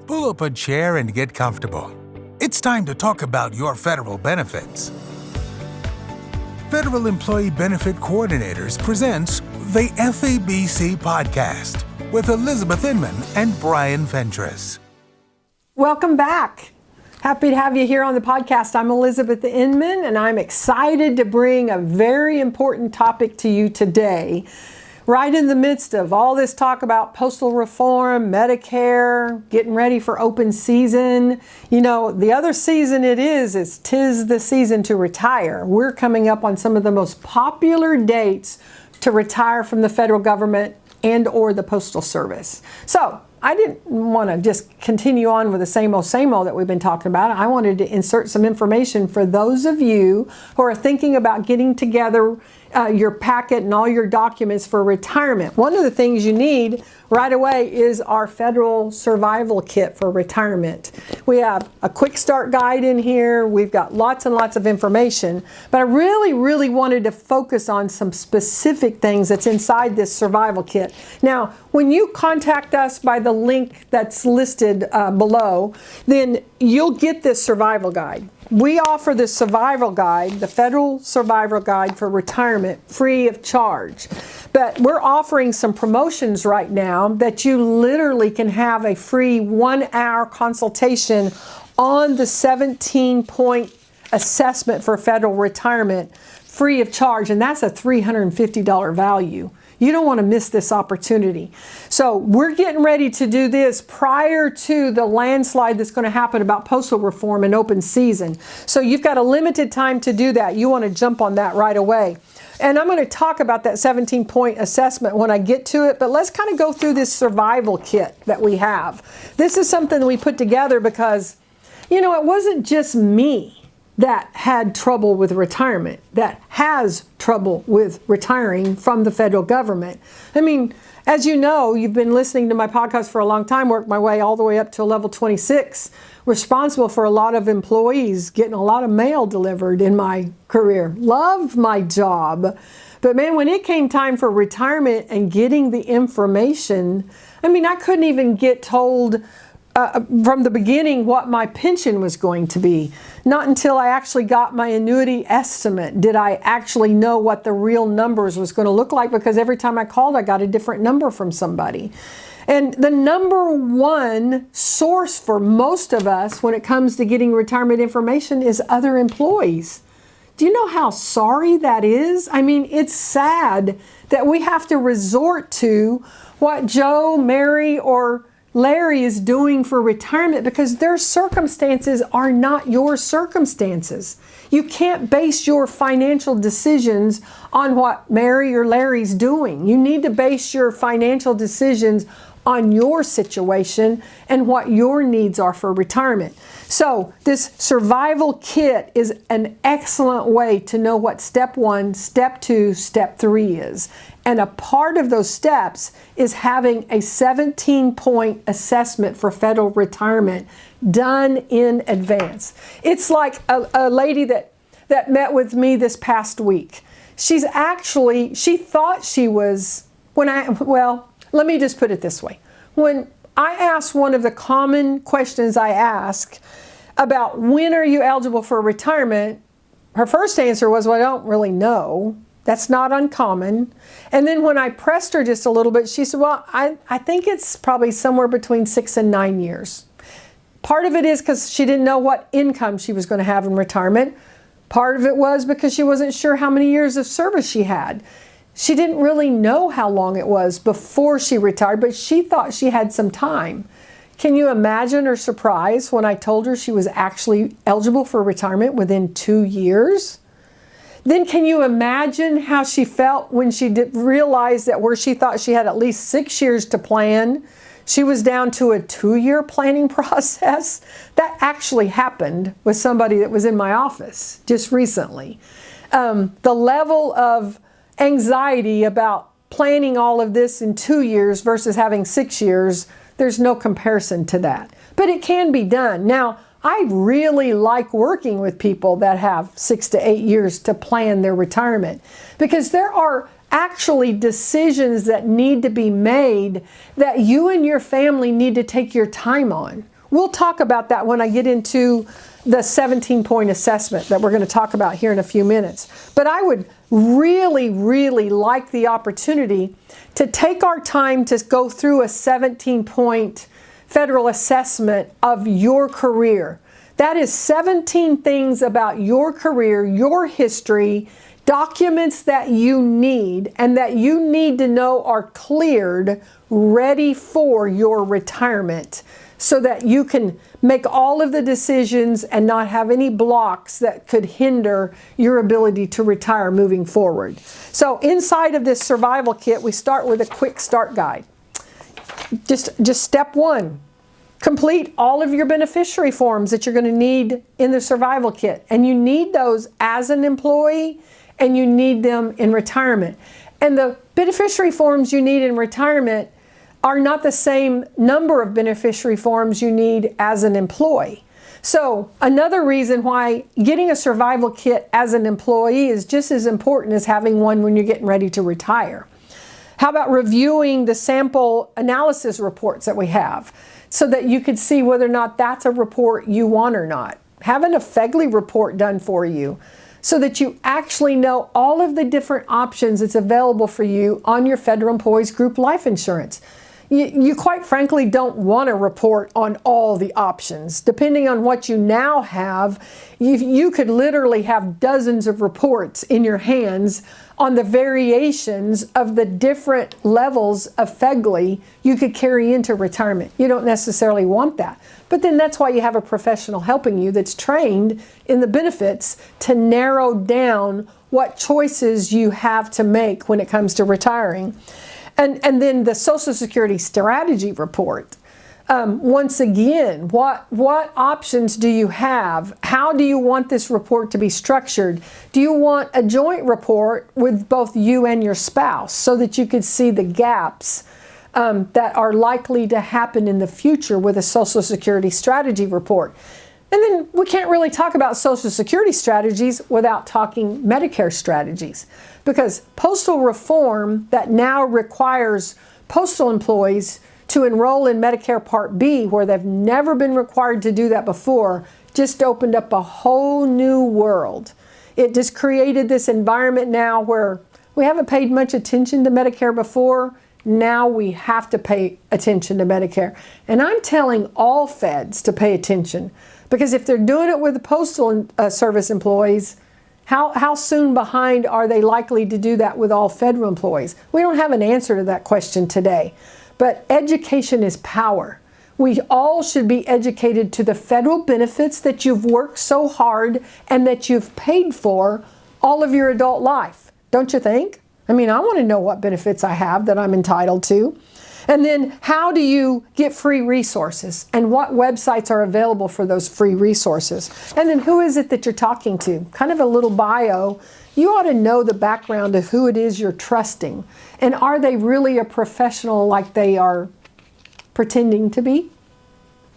Pull up a chair and get comfortable. It's time to talk about your federal benefits. Federal Employee Benefit Coordinators presents the FEBC Podcast with Elizabeth Inman and Bryan Fentress. Welcome back. Happy to have you here on the podcast. I'm Elizabeth Inman, and I'm excited to bring a very important topic to you today. Right in the midst of all this talk about postal reform, Medicare, getting ready for open season. You know, the other season is 'tis the season to retire. We're coming up on some of the most popular dates to retire from the federal government and or the Postal Service. So I didn't want to just continue on with the same old that we've been talking about. I wanted to insert some information for those of you who are thinking about getting together your packet and all your documents for retirement. One of the things you need right away is our federal survival kit for retirement. We have a quick start guide in here. We've got lots and lots of information, but I really wanted to focus on some specific things that's inside this survival kit. Now, when you contact us by the link that's listed below, then you'll get this survival guide. We offer the survival guide, the federal survival guide for retirement, free of charge. But we're offering some promotions right now that you literally can have a free 1-hour consultation on the 17-point assessment for federal retirement, free of charge, and that's a $350 value. You don't want to miss this opportunity. So we're getting ready to do this prior to the landslide that's going to happen about postal reform and open season. So you've got a limited time to do that. You want to jump on that right away. And I'm going to talk about that 17-point assessment when I get to it, but let's kind of go through this survival kit that we have. This is something that we put together because, you know, it wasn't just me that had trouble with retirement, that has trouble with retiring from the federal government. I mean, as you know, you've been listening to my podcast for a long time, worked my way all the way up to level 26, responsible for a lot of employees, getting a lot of mail delivered in my career. Loved my job. But man, when it came time for retirement and getting the information, I mean, I couldn't even get told from the beginning what my pension was going to be. Not until I actually got my annuity estimate did I actually know what the real numbers was going to look like, because every time I called, I got a different number from somebody. And the number one source for most of us when it comes to getting retirement information is other employees. Do you know how sorry that is? I mean, it's sad that we have to resort to what Joe, Mary, or Larry is doing for retirement because their circumstances are not your circumstances. You can't base your financial decisions on what Mary or Larry's doing. You need to base your financial decisions on your situation and what your needs are for retirement. So this survival kit is an excellent way to know what step 1, step 2, step 3 is. And a part of those steps is having a 17-point assessment for federal retirement done in advance. It's like a lady that met with me this past week. She thought she was, let me just put it this way. When I asked one of the common questions I ask about when are you eligible for retirement, her first answer was, well, I don't really know. That's not uncommon. And then when I pressed her just a little bit, she said, well, I think it's probably somewhere between 6 and 9 years. Part of it is because she didn't know what income she was going to have in retirement. Part of it was because she wasn't sure how many years of service she had. She didn't really know how long it was before she retired, but she thought she had some time. Can you imagine her surprise when I told her she was actually eligible for retirement within 2 years? Then can you imagine how she felt when she realized that where she thought she had at least 6 years to plan, she was down to a 2-year planning process? That actually happened with somebody that was in my office just recently. The level of anxiety about planning all of this in 2 years versus having 6 years, there's no comparison to that. But it can be done. Now, I really like working with people that have 6 to 8 years to plan their retirement, because there are actually decisions that need to be made that you and your family need to take your time on. We'll talk about that when I get into the 17-point assessment that we're going to talk about here in a few minutes. But I would really, really like the opportunity to take our time to go through a 17-point federal assessment of your career. That is 17 things about your career, your history, documents that you need and that you need to know are cleared, ready for your retirement, so that you can make all of the decisions and not have any blocks that could hinder your ability to retire moving forward. So inside of this survival kit, we start with a quick start guide. Just step one, complete all of your beneficiary forms that you're going to need in the survival kit. And you need those as an employee and you need them in retirement. And the beneficiary forms you need in retirement are not the same number of beneficiary forms you need as an employee. So another reason why getting a survival kit as an employee is just as important as having one when you're getting ready to retire. How about reviewing the sample analysis reports that we have so that you could see whether or not that's a report you want or not? Having a FEGLI report done for you so that you actually know all of the different options that's available for you on your Federal Employees Group life insurance. You quite frankly don't want to report on all the options. Depending on what you now have, you could literally have dozens of reports in your hands on the variations of the different levels of FEGLI you could carry into retirement. You don't necessarily want that. But then that's why you have a professional helping you that's trained in the benefits to narrow down what choices you have to make when it comes to retiring. And then the Social Security Strategy Report. Once again, what options do you have? How do you want this report to be structured? Do you want a joint report with both you and your spouse so that you could see the gaps that are likely to happen in the future with a Social Security Strategy Report? And then we can't really talk about Social Security strategies without talking Medicare strategies, because postal reform that now requires postal employees to enroll in Medicare Part B, where they've never been required to do that before, just opened up a whole new world. It just created this environment now where we haven't paid much attention to Medicare before. Now we have to pay attention to Medicare. And I'm telling all feds to pay attention, because if they're doing it with the postal service employees, how soon behind are they likely to do that with all federal employees? We don't have an answer to that question today. But education is power. We all should be educated to the federal benefits that you've worked so hard and that you've paid for all of your adult life. Don't you think? I mean, I want to know what benefits I have that I'm entitled to. And then how do you get free resources and what websites are available for those free resources? And then who is it that you're talking to? Kind of a little bio. You ought to know the background of who it is you're trusting. And are they really a professional like they are pretending to be?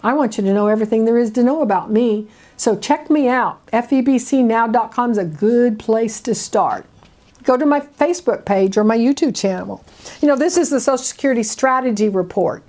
I want you to know everything there is to know about me. So check me out. FEBCnow.com is a good place to start. Go to my Facebook page or my YouTube channel. You know, this is the Social Security Strategy Report.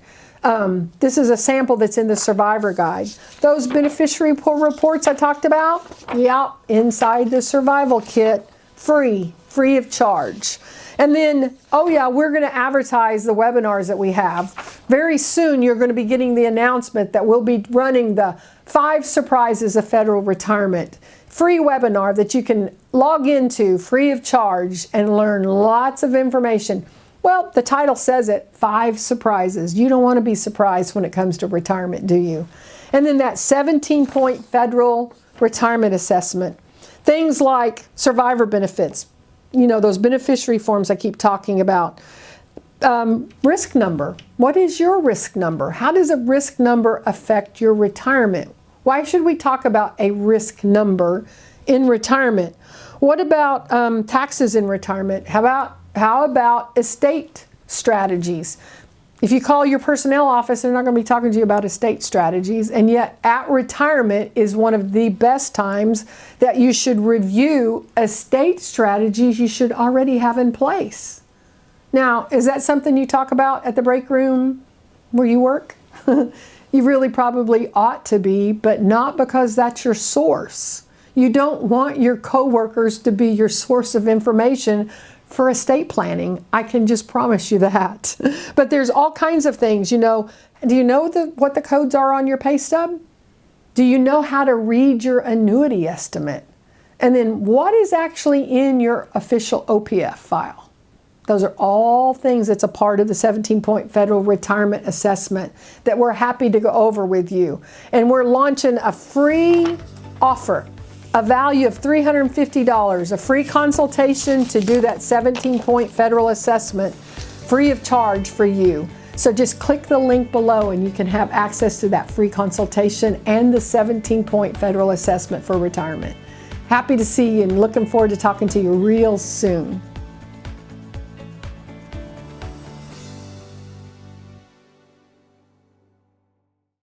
This is a sample that's in the Survivor Guide. Those beneficiary reports I talked about, yeah, inside the survival kit, free of charge. And then, oh yeah, we're going to advertise the webinars that we have. Very soon you're going to be getting the announcement that we'll be running the 5 Surprises of Federal Retirement. Free webinar that you can log into free of charge and learn lots of information. Well, the title says it, 5 surprises. You don't want to be surprised when it comes to retirement, do you? And then that 17-point federal retirement assessment. Things like survivor benefits, you know, those beneficiary forms I keep talking about. Risk number. What is your risk number? How does a risk number affect your retirement? Why should we talk about a risk number in retirement? What about taxes in retirement? How about estate strategies? If you call your personnel office, they're not going to be talking to you about estate strategies, and yet at retirement is one of the best times that you should review estate strategies you should already have in place. Now, is that something you talk about at the break room where you work? You really probably ought to be, but not because that's your source. You don't want your coworkers to be your source of information for estate planning. I can just promise you that. But there's all kinds of things. Do you know what the codes are on your pay stub? Do you know how to read your annuity estimate? And then what is actually in your official OPF file? Those are all things that's a part of the 17-point federal retirement assessment that we're happy to go over with you. And we're launching a free offer, a value of $350, a free consultation to do that 17-point federal assessment free of charge for you. So just click the link below and you can have access to that free consultation and the 17-point federal assessment for retirement. Happy to see you and looking forward to talking to you real soon.